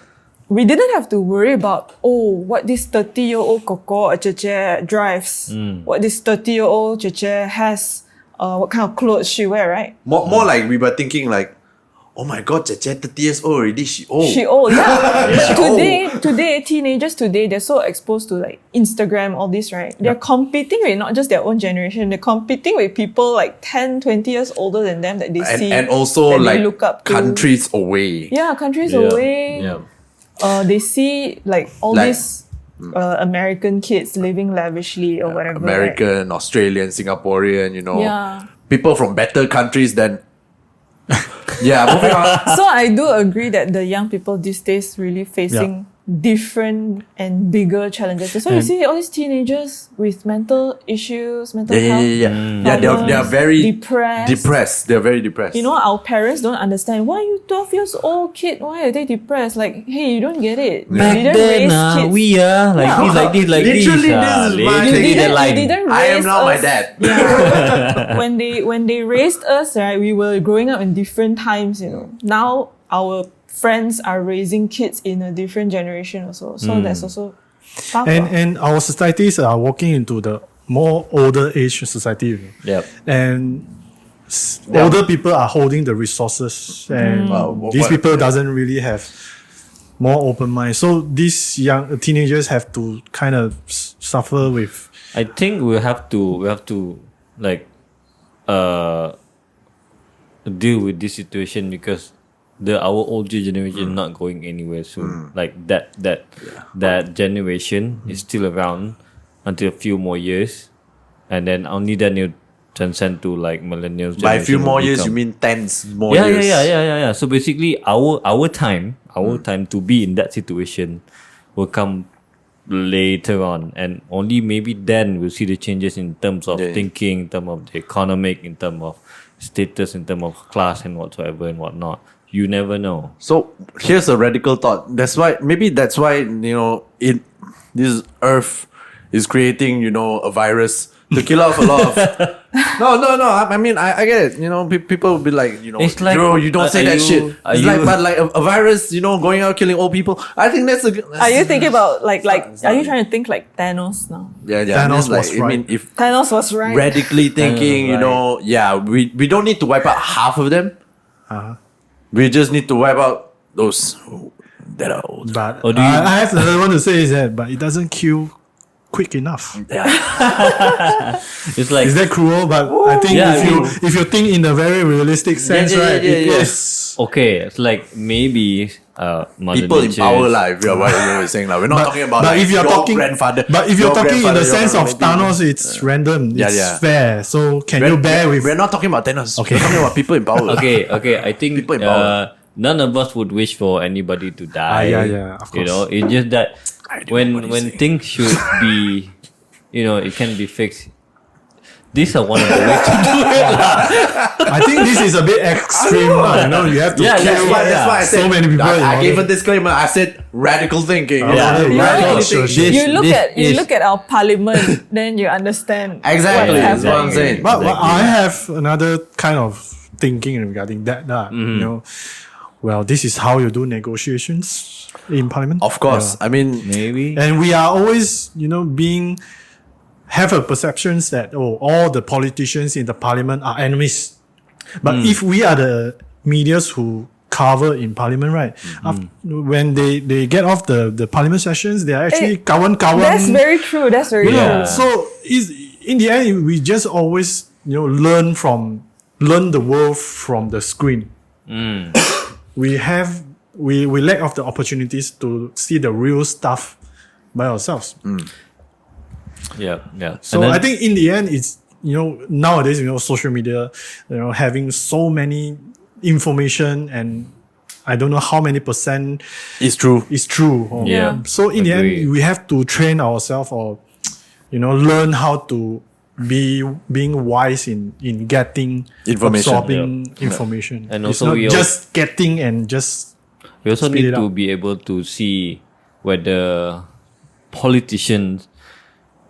We didn't have to worry about what this 30-year-old Coco or Cheche drives, what this 30-year-old Cheche has, what kind of clothes she wear, right? More like we were thinking like, oh my god, Cheche 30 years old already, she old. She old, yeah. Today, teenagers today, they're so exposed to like Instagram, all this, right? They're competing with not just their own generation, they're competing with people like 10, 20 years older than them that they see. and also that they like look up to. countries away. Yeah, countries Yeah. away. Yeah. They see like all Like- these American kids living lavishly or whatever. right? American, Australian, Singaporean, Yeah. people from better countries than. Yeah, moving on. So I do agree that the young people these days really facing different and bigger challenges. So you see all these teenagers with mental issues, mental health. Yeah, they are very depressed. They're very depressed. You know, our parents don't understand. Why are you 12 years old kid? Why are they depressed? Like, hey, you don't get it. You didn't raise kids. we are like Yeah. this, like this, like Literally, this. this is They my take thing. that line. You didn't I am raise now my us- dad. Yeah. when they raised us, right, we were growing up in different times, Now our friends are raising kids in a different generation also. So that's also tough. And our societies are walking into the more older age society. Yep. And older people are holding the resources, and these people doesn't really have more open mind. So these young teenagers have to kind of suffer with. I think we have to like deal with this situation because our older generation not going anywhere soon. Like that generation is still around until a few more years, and then only then you transcend to like millennials. By a few generation more will years, you become- mean tens more yeah, years? yeah. So basically, our time to be in that situation will come later on, and only maybe then we'll see the changes in terms of thinking, in terms of the economic, in terms of status, in terms of class and whatsoever and whatnot. You never know. So here's a radical thought. That's why this Earth is creating a virus to kill off a lot of. No. I mean, I get it. People will be like, It's like, bro, you don't say that shit. It's like, but like a virus, going out killing old people. I think that's a. are you thinking about like are you trying to think like Thanos now? Yeah. Thanos Thanos like, was I mean, right. if Thanos was right. radically thinking, we don't need to wipe out half of them. We just need to wipe out those that are old. But Or do you- I have another one to say is that, but it doesn't kill quick enough. It's like Is that cruel? But I think Yeah, if you think in a very realistic sense, right? It yeah. is. okay. It's like maybe Mother People in Nature power is- life, what you're saying. Like, we're not talking about but like, if you're your talking, grandfather. but if you're your talking in the grandfather, sense your of Thanos, it's random. Yeah, It's yeah. fair. So can you bear with? We're not talking about Thanos. Okay. We're talking about people in power. Okay. I think People in power. none of us would wish for anybody to die. yeah, of You course. know, it's just that I don't know what when he's saying. things should be, it can be fixed. these are one of the ways to do it. I think this is a bit extreme. You have to Yeah, kill That's why I said so many people. I gave a disclaimer. I said radical thinking. Yeah. Radical You thinking. you look at our parliament, then you understand. Exactly. what's That's what I'm happening. saying. But I have another kind of thinking regarding that. Well, this is how you do negotiations in parliament. Of course. I mean, Maybe. And we are always, have a perceptions that all the politicians in the parliament are enemies. But if we are the medias who cover in parliament, right? When they get off the parliament sessions, they are actually kawan-kawan. That's very true. That's very Yeah. true. So in the end, we just always learn the world from the screen. We lack of the opportunities to see the real stuff by ourselves. Yeah. So I think in the end, it's nowadays social media, having so many information, and I don't know how many percent it's true. is true. Yeah. So in the Agree. end, we have to train ourselves, or learn how to being wise in getting Information. absorbing information. And it's also not we just getting and just We also speed need it to up. be able to see whether politicians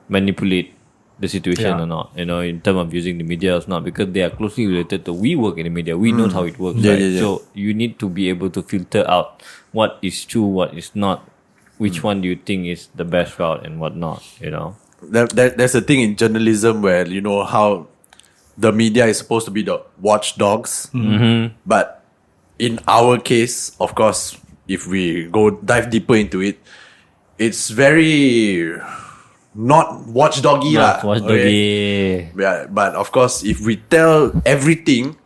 manipulate the situation Yeah. or not, in terms of using the media or not, because they are closely related to, we work in the media, we know how it works, Yeah, right? yeah, yeah. So you need to be able to filter out what is true, what is not, which one do you think is the best route and what not, There's a thing in journalism where how the media is supposed to be the watchdogs, but in our case, of course, if we go dive deeper into it, it's very not watchdoggy lah. Watchdoggy. Yeah, but of course, if we tell everything,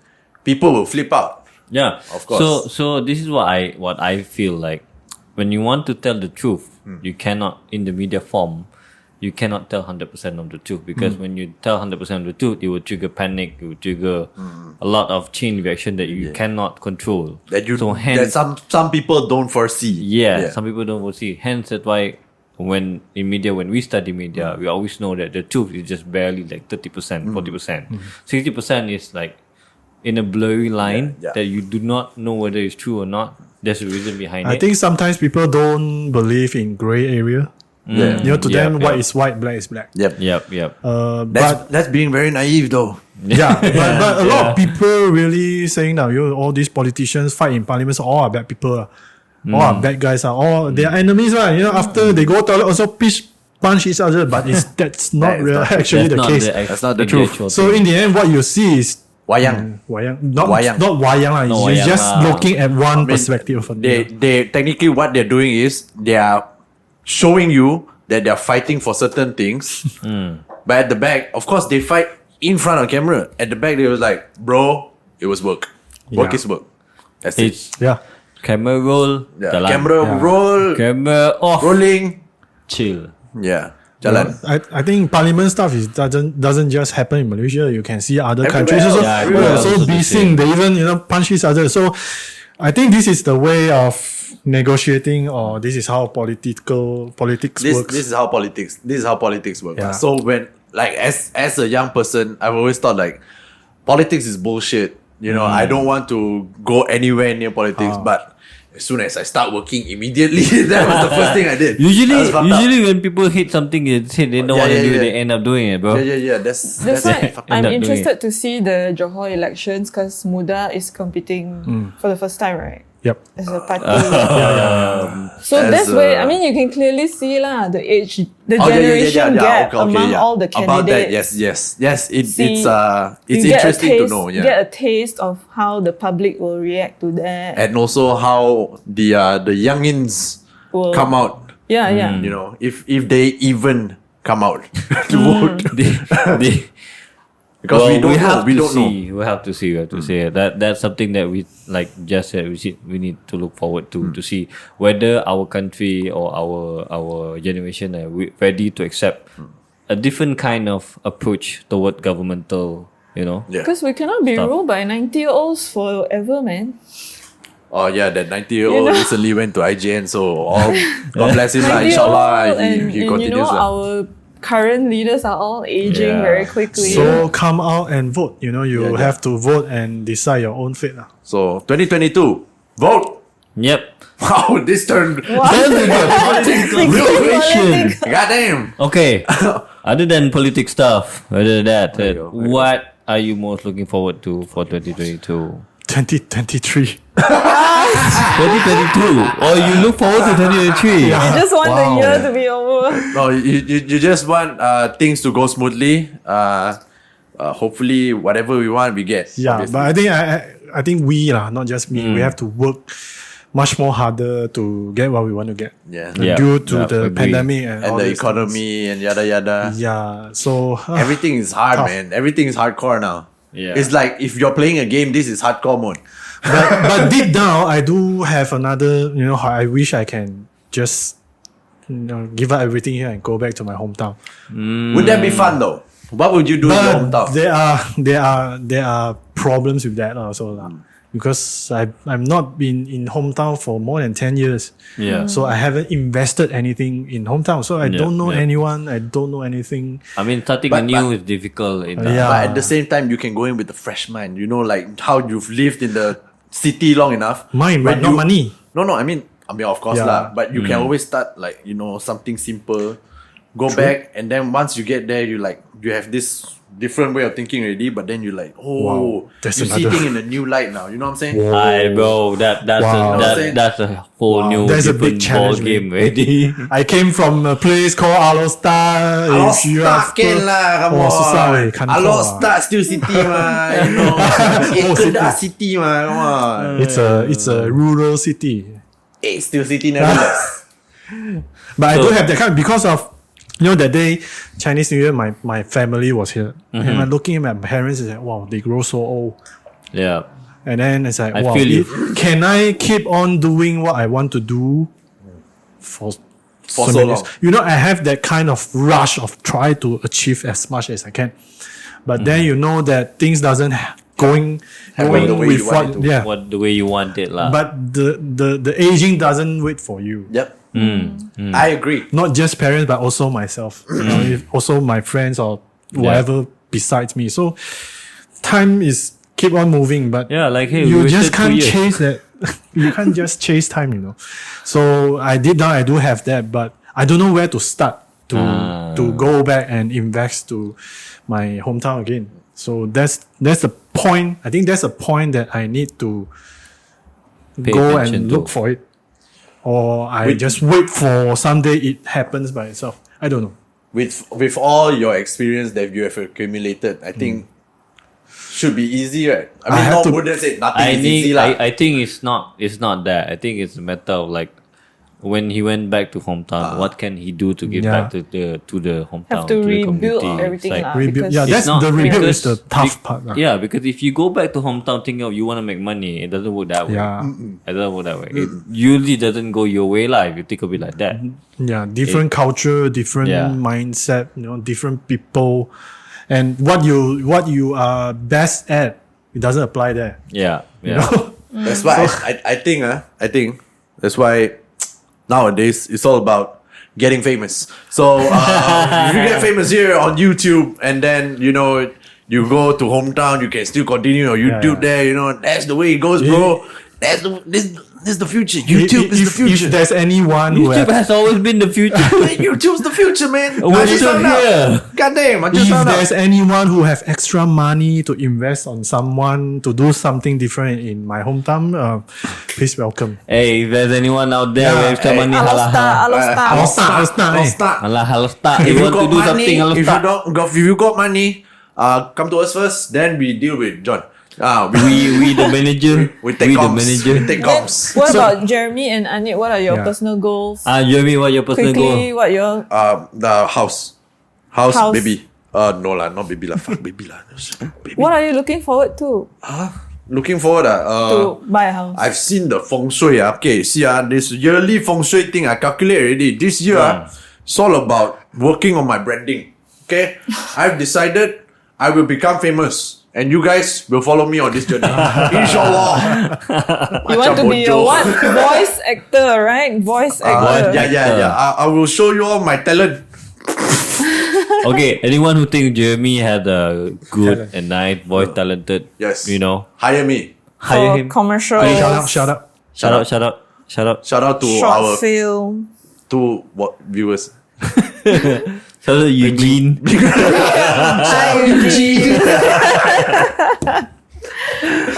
people will flip out. Yeah, Of course. So this is what I feel like. When you want to tell the truth, you cannot, in the media form, you cannot tell 100% of the truth, because when you tell 100% of the truth, it will trigger panic, it will trigger a lot of chain reaction that you cannot control. That so that hence, some people don't foresee. some people don't foresee. Hence, that's why when we study media, we always know that the truth is just barely like 30%, 40%. 60% is like in a blurry line Yeah. that you do not know whether it's true or not. There's a reason behind I it. think sometimes people don't believe in gray area. To them, white is white, black is black. Yep. Yep. That's being very naive though. Yeah, but a lot of people really saying now, all these politicians fight in parliaments, all are bad people. All are bad guys. All they are enemies, right? After they go toilet, also punch each other. But that's not actually the case. That's not the truth. So in the end, what you see is Wayang. not wayang. No You're wayang just lah. looking at one perspective of it. They technically what they're doing is they are showing you that they're fighting for certain things. But at the back, of course, they fight in front of camera. At the back, they was like, bro, it was work. Work Yeah. is work. That's it. It's Yeah. camera roll, Yeah. jalan. Camera roll, Camera off, rolling. chill. Yeah. Jalan. I think parliament stuff doesn't just happen in Malaysia. You can see other Everywhere countries else. also. Yeah, everywhere else So also the bising, they even punch each other. So I think this is the way of negotiating, or this is how politics works. This is how politics work. Yeah. So when as a young person, I've always thought politics is bullshit. I don't want to go anywhere near politics, but as soon as I start working immediately, that was the first thing I did. Usually when people hate something, they say they don't want to do it, yeah. they end up doing it, bro. Yeah. That's why fucked I'm up doing interested to see the Johor elections, because Muda is competing for the first time, right? Yep. As a party. So As that's a- where, I mean, you can clearly see the age, the Oh, generation gap Okay, among yeah. all the About that, candidates. yes. See, It's you get a interesting to taste- know. Yeah. Get a taste of how the public will react to that. And also how the youngins Will- come out. Yeah. If they even come out to vote, because we don't know. We have to see. That's something that we, like just said, we need to look forward to see whether our country or our generation are ready to accept a different kind of approach toward governmental. Yeah. Because we cannot be Stuff. ruled by 90-year-olds forever, man. Oh yeah, that 90-year-old recently went to IGN, so God bless him lah. 90-year-old Inshallah, and he continues lah. our current leaders are all aging very quickly. So come out and vote. You know, you have to vote and decide your own fate. So 2022, vote. Yep. Wow, this turned Political question. goddamn. Okay. Other than politic stuff, other than that, There you go. what are you most looking forward to for 2022? 2023. 2022. Or you look forward to 2023? You just want the year to be over. No, you just want things to go smoothly. Hopefully, whatever we want, we get. Yeah, obviously. but I think we not just me. We have to work much more harder to get what we want to get. Yeah. Yeah. Due to Yeah, the agree. pandemic and all And the these economy and yada yada. things. Yeah. So Everything is hard, Tough. man. Everything is hardcore now. Yeah. It's like if you're playing a game, this is hardcore mode. but deep down, I do have another. You know, I wish I can just give up everything here and go back to my hometown. Would that be fun though? What would you do in your But hometown? there are problems with that also because I'm not been in hometown for more than 10 years. Yeah. So I haven't invested anything in hometown. So I don't know yeah. anyone. I don't know anything. I mean, starting But- anew is difficult. In Yeah. But at the same time, you can go in with a fresh mind. You know, like how you've lived in the city long enough. Mine, When but not money. No, I mean, of course Yeah. lah. But you can always start like something simple. Go back, and then once you get there, you have this different way of thinking already. But then you're like, Wow, that's you see another- things in a new light now. You know what I'm saying? Hi, bro. That's Wow. that's a whole new That's a different big ball challenge, game man. already. I came from a place called Alostar. If you are Can lah, come susah weh, on. kantor Alostar still city mah, you know. Kedah city mah, come on. It's a rural city. Still city nevertheless. But I do have that kind because of that day Chinese New Year, my family was here, and I'm looking at my parents and like, wow, they grow so old. Yeah. And then it's like, I wow, feel you. can I keep on doing what I want to do for so many long? years? I have that kind of rush of try to achieve as much as I can. But then that things doesn't going Happen the way with you want what, it to. yeah. What the way you want it lah. But the aging doesn't wait for you. Yep. I agree. Not just parents, but also myself. Also my friends or whoever besides me. So time is keep on moving, but Yeah, like, hey, you we just wasted 2 can't years. chase that. You can't just chase time. So I do have that, but I don't know where to start to go back and invest to my hometown again. So that's the point. I think that's a point that I need to Pay go attention and to. look for it. Or I just wait for someday it happens by itself. I don't know. With all your experience that you have accumulated, I think should be easy, right? I mean, have to- wouldn't say nothing I is think easy lah. I think it's not that. I think it's a matter of like when he went back to hometown, what can he do to give Yeah. back to the hometown? Have to the rebuild community? everything It's like- lah. Rebuild. because Yeah, It's that's not the rebuild is because the tough part. lah. Yeah, because if you go back to hometown thinking you want to make money, it doesn't work that way. Yeah. It doesn't work that way. It usually doesn't go your way lah if you think of it like that. Yeah, different culture, different Yeah. mindset, different people, and what you are best at, it doesn't apply there. Yeah, yeah. That's why I think that's why nowadays it's all about getting famous. So if you get famous here on YouTube and then you go to hometown, you can still continue your YouTube there. That's the way it goes, bro. This is the future. YouTube is the future. If there's anyone who YouTube has always been the future. YouTube's the future, man. We're I just still found out. here. Goddamn, I just if found out. there's anyone who have extra money to invest on someone to do something different in my hometown, please welcome. Hey, if there's anyone out there Yeah, with extra hey, money, Alostar. I'll start. Hello, start. If You you want to got do money, something, hello, if start. you got money, come to us first. Then we deal with John. We the manager. We take the comms. manager. We take Then, comms. what about Jeremy and Anit? What are your Yeah. personal goals? Jeremy, what your personal Quickly, goal? what your The house, House. baby. No lah, not baby lah. Fuck baby lah. Baby. what are you looking forward to Looking forward to buy a house? I've seen the feng shui. Okay, see this yearly feng shui thing. I calculate already. This year, it's all about working on my branding. Okay, I've decided I will become famous. And you guys will follow me on this journey. Inshallah. You want to be a what? Voice actor, right? Voice actor. Yeah. I will show you all my talent. Okay, anyone who thinks Jeremy had a good Talent. and nice voice, talented, Yes. hire me. For him. commercial. Shout out. Shout out. Shout out to Short our film. two viewers. Shout out Eugene.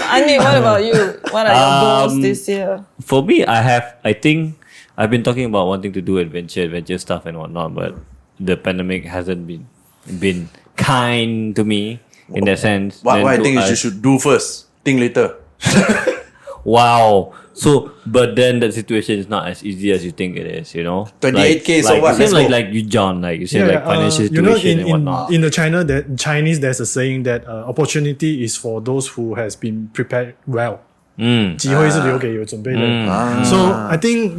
Andy, what about you? What are your goals this year? For me, I think I've been talking about wanting to do adventure stuff and whatnot, but the pandemic hasn't been kind to me in that sense. What I Then think is you should do first, think later. Wow. So, but then that situation is not as easy as you think it is, 28K, so like, what? You Let's say go. like you, John, like you say like financial situation and whatnot. in the Chinese, there's a saying that opportunity is for those who has been prepared well. 机会是留给有准备的人。So I think,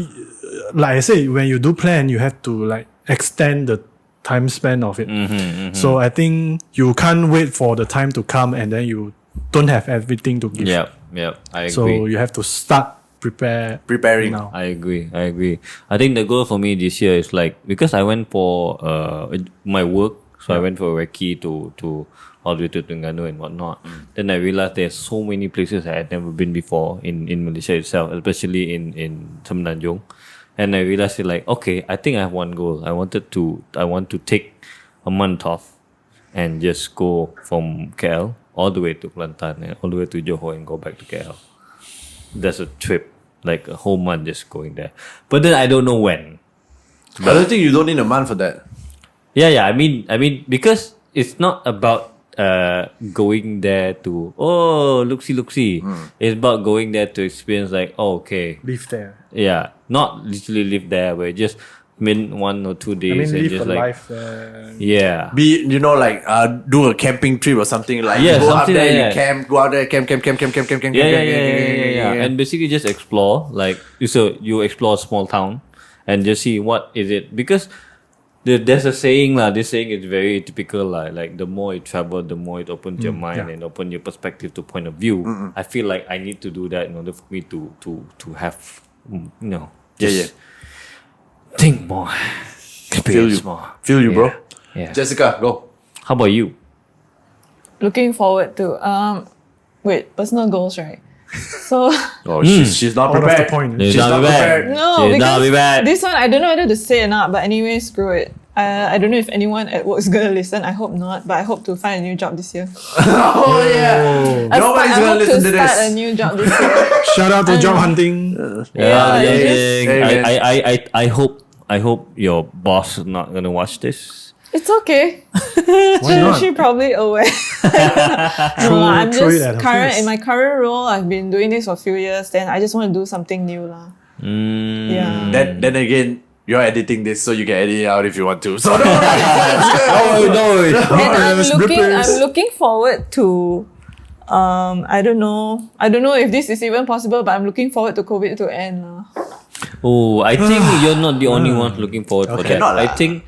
like I say, when you do plan, you have to like extend the time span of it. So I think you can't wait for the time to come and then you don't have everything to give. Yeah, I agree. So you have to start preparing now. I agree. I think the goal for me this year is like, because I went for my work, so I went for recce to all the way to Terengganu and whatnot. Then I realized there's so many places I had never been before in Malaysia itself, especially in Semenanjung. And I realized like, okay, I think I have one goal. I want to take a month off and just go from KL all the way to Kelantan and all the way to Johor and go back to KL. That's a trip, like a whole month just going there. But then I don't know when. I don't think you don't need a month for that. Yeah. I mean, because it's not about going there to look-see. It's about going there to experience like, okay, Live there. yeah, not literally live there, but just 1 or 2 days and live just a like life. yeah. Be do a camping trip or something like Yeah, you go out something there, like you that. camp, go out there, camp. Yeah. And basically just explore, like so you explore a small town and just see what is it, because there's a saying this saying is very typical like the more you travel, the more it opens your mind and open your perspective to point of view. I feel like I need to do that in order for me to have just think more, experience more. Feel you, bro. Yeah. Jessica, go. How about you? Looking forward to personal goals, right? So Oh, she's not Out of the prepared. point. She's She's not not prepared. prepared. no, She's not because prepared. this one I don't know whether to say or not. But anyway, screw it. I don't know if anyone at work is gonna listen. I hope not. But I hope to find a new job this year. Oh yeah. Nobody's I gonna hope listen to start a this. new job this year. Shout out to job hunting. Yeah, I hope your boss is not gonna watch this. It's okay. Why not? She probably aware. I'm throw it just at her current face. in my current role. I've been doing this for a few years. Then I just want to do something new, lah. Yeah. Then again, you're editing this, so you can edit it out if you want to. So No. And rippers. I'm looking forward to I don't know if this is even possible, but I'm looking forward to COVID to end. Oh, I think you're not the only one looking forward for that. Not lah. I think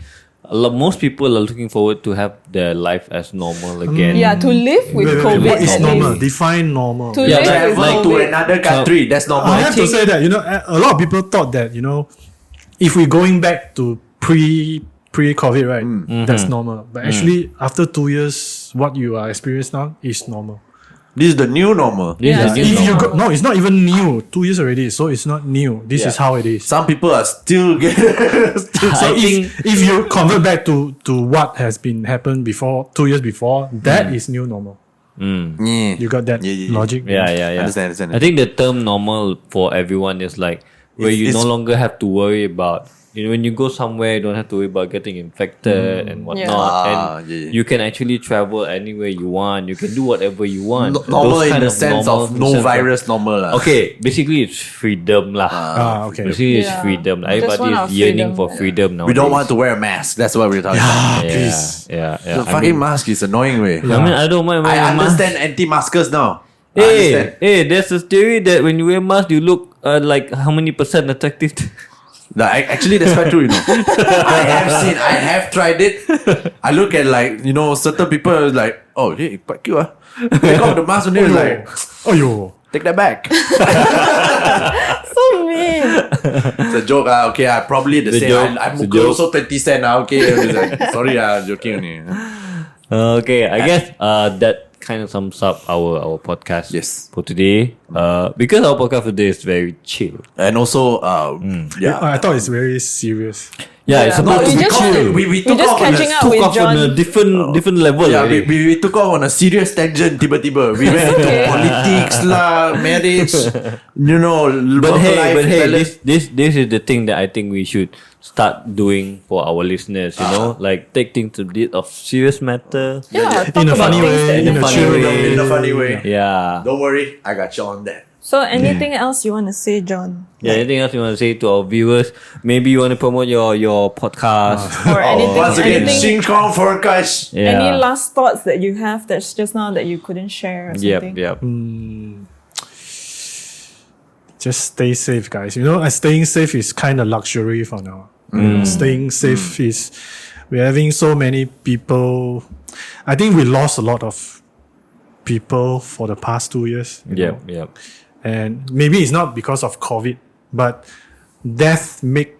most people are looking forward to have their life as normal again. Yeah, to live with Wait, COVID. what is at normal? least. Define normal. To Yeah, live with travel to COVID. another country, that's normal. I have to say that a lot of people thought that if we're going back to pre-COVID, right, that's normal. But actually, after 2 years, what you are experiencing now is normal. This is the new normal. This Yeah, is new if If you normal. go, no, it's not even new. 2 years already, so it's not new. This is how it is. Some people are still So I think if you convert back to what has been happened before 2 years before, that is new normal. Yeah. You got that logic? yeah. Understand. I think the term normal for everyone is like where you no it's- longer have to worry about. When you go somewhere, you don't have to worry about getting infected and whatnot. And you can actually travel anywhere you want. You can do whatever you want. Normal Those in kind the sense of no sense virus normal lah. Okay, basically it's freedom lah. Okay. Basically it's Yeah. freedom. Just Everybody want is our yearning freedom. for freedom now. We don't want to wear a mask. That's what we're talking about. Please. Yeah. The fucking mask is annoying way. I mean, I don't mind wearing I a mask. understand anti-maskers now. I understand. Hey, there's a theory that when you wear mask, you look like how many percent attractive? No, actually, that's quite true, I have tried it. I look at certain people like, oh, hey, quite cute. Take off the mask and they're like, Oh yo. Take that back. So mean. It's a joke. Okay, probably the same. joke. I'm It's a joke. also 20 cent. Okay, sorry, joking only. Okay, I guess that kind of sums up our podcast Yes. for today. Because our podcast today is very chill. And also, I thought it's very serious. Yeah, it's but supposed to we be just- chill. we We're took just off on catching a, up Took with off on a John. different level. yeah, already. we took off on a serious tangent. Tiba-tiba, we went into okay. politics lah, marriage, But work hey, life balance. this is the thing that I think we should start doing for our listeners. You know, like take things a bit of serious matter. Yeah, talk In a about funny things way, that in a funny chill way. way. In a funny way. Yeah. Don't worry, I got you on that. So anything else you want to say, John? Yeah. Anything else you want to say to our viewers? Maybe you want to promote your podcast. Or anything? Once again, anything Sing Kong for guys. Yeah. Any last thoughts that you have that's just now that you couldn't share or something? Yep. Just stay safe, guys. Staying safe is kind of luxury for now. Staying safe is, we're having so many people. I think we lost a lot of people for the past 2 years. you know. Yep. And maybe it's not because of COVID, but death we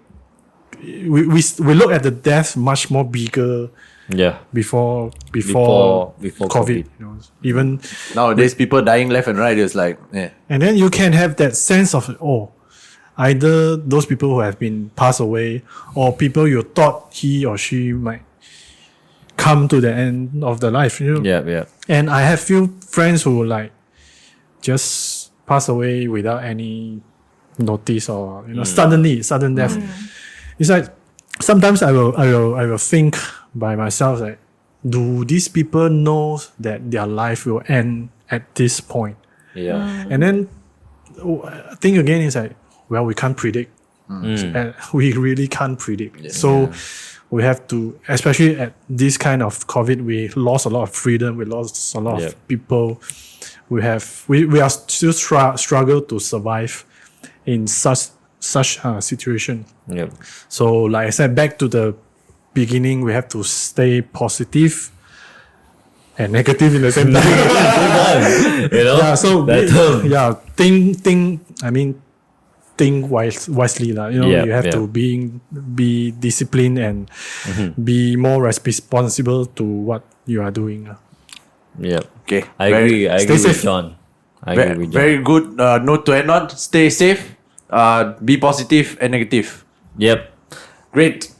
look at the death much more bigger Yeah. before Before COVID. Even Nowadays, people dying left and right. It's like, and then you can have that sense of either those people who have been passed away or people you thought he or she might come to the end of their life. Yeah. And I have few friends who just pass away without any notice or sudden death. It's like sometimes I will think by myself like, do these people know that their life will end at this point? Yeah. And then I think again it's like, well, we can't predict. And we really can't predict. So we have to, especially at this kind of COVID, we lost a lot of freedom. We lost a lot of people. We are still struggle to survive in such situation. Yep. So like I said, back to the beginning, we have to stay positive and negative in the same time. You know? Yeah, so that term. think wisely lah. You have to be disciplined and be more responsible to what you are doing. Yep. okay. I agree with safe. John. I agree with John. Very good note to end on. Stay safe. Be positive and negative. Yep. Great.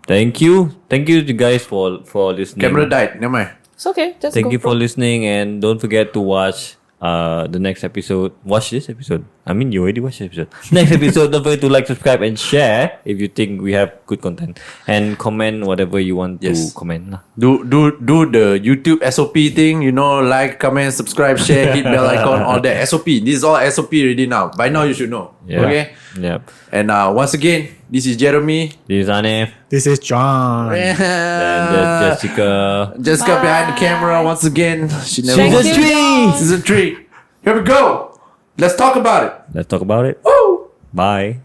Thank you you guys for listening. Camera died. Never mind. It's okay. Just Thank go you for listening, and don't forget to watch the next episode. Watch this episode. I mean, you already watched the episode. Next episode, don't forget to like, subscribe, and share if you think we have good content, and comment whatever you want to comment lah. Do the YouTube SOP thing. Like, comment, subscribe, share, hit bell icon, all that SOP. This is all SOP already now. By now you should know. Yeah. Okay. Yep. And once again, this is Jeremy. This is Anif. This is John. And that's Jessica. Jessica behind the camera once again. She never Thank wants you, to. John. Season 3. Here we go. Let's talk about it. Let's talk about it. Woo! Bye.